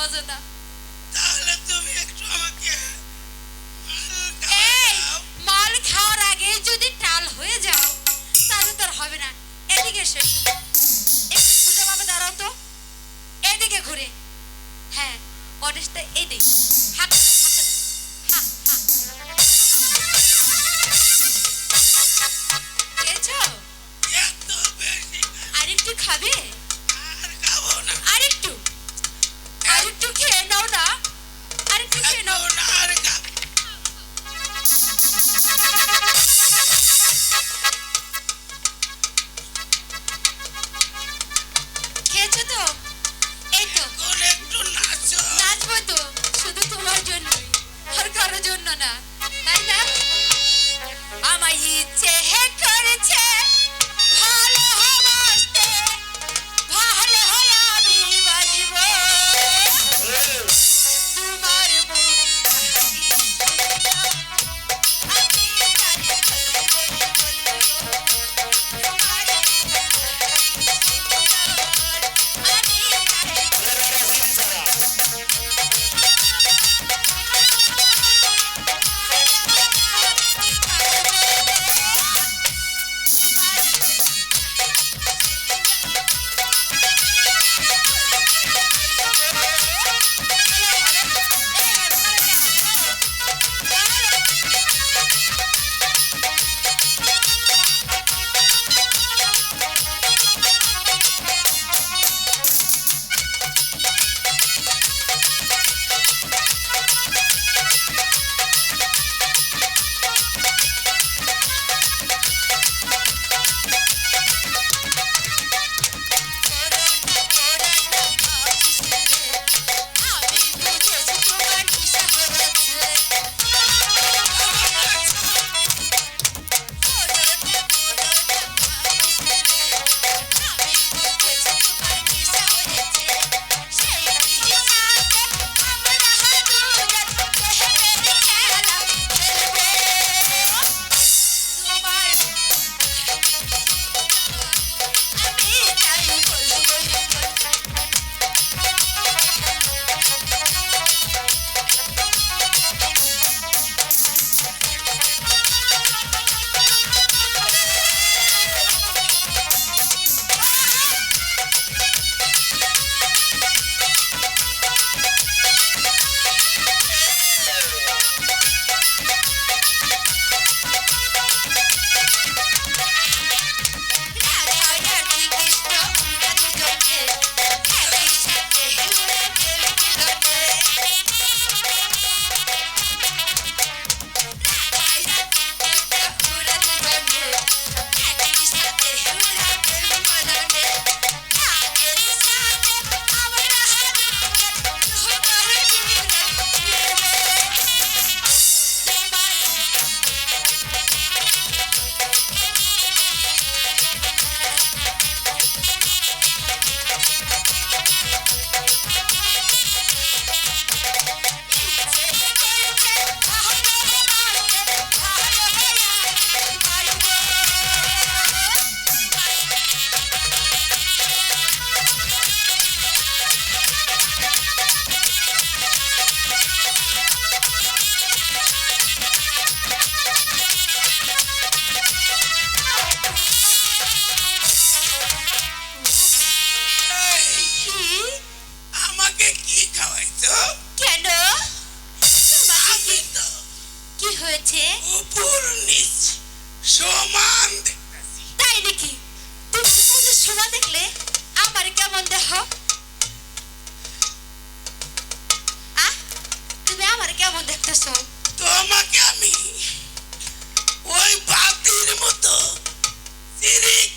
বোঝো না। তাহলে তুমি একটু আমাকে এই মাল খাওয়ার আগে যদি টাল হয়ে যাও তাহলে তোর হবে না। এদিকে এসো, একটু সোজাভাবে দাঁড়াও তো, এদিকে ঘুরে। হ্যাঁ, অনেকটা এইদিকে হাত দাও, হাত দাও। খেয়েছো? এত বেশি আরেকটু খাবে? আর খাবো না। আরেকটু খেয়ে নাও না, আরেকটু খেয়ে নাও। খাবো না, আর খাবো। খেয়েছো তো? এই তো এখন একটু নাচো। নাচবো তো, শুধু তোমার জন্য আর কারোর জন্য না, তাই না? আমার ইচ্ছে করেছে ভালোবাসতে, ভালো হয়ে আমি বাঁচবো। তোমার আমাকে কি খাওয়াইছো? কেন? আমি তো কি হয়েছে? উপর নিচ সমান দেখতেছি। তাই নাকি? তুমি মনে শোনা দেখলে আমার কেমন দেহ? তুমি আমার কেমন দেখতেছো? তোমাকে আমি ওই বাতির মতো চিরিক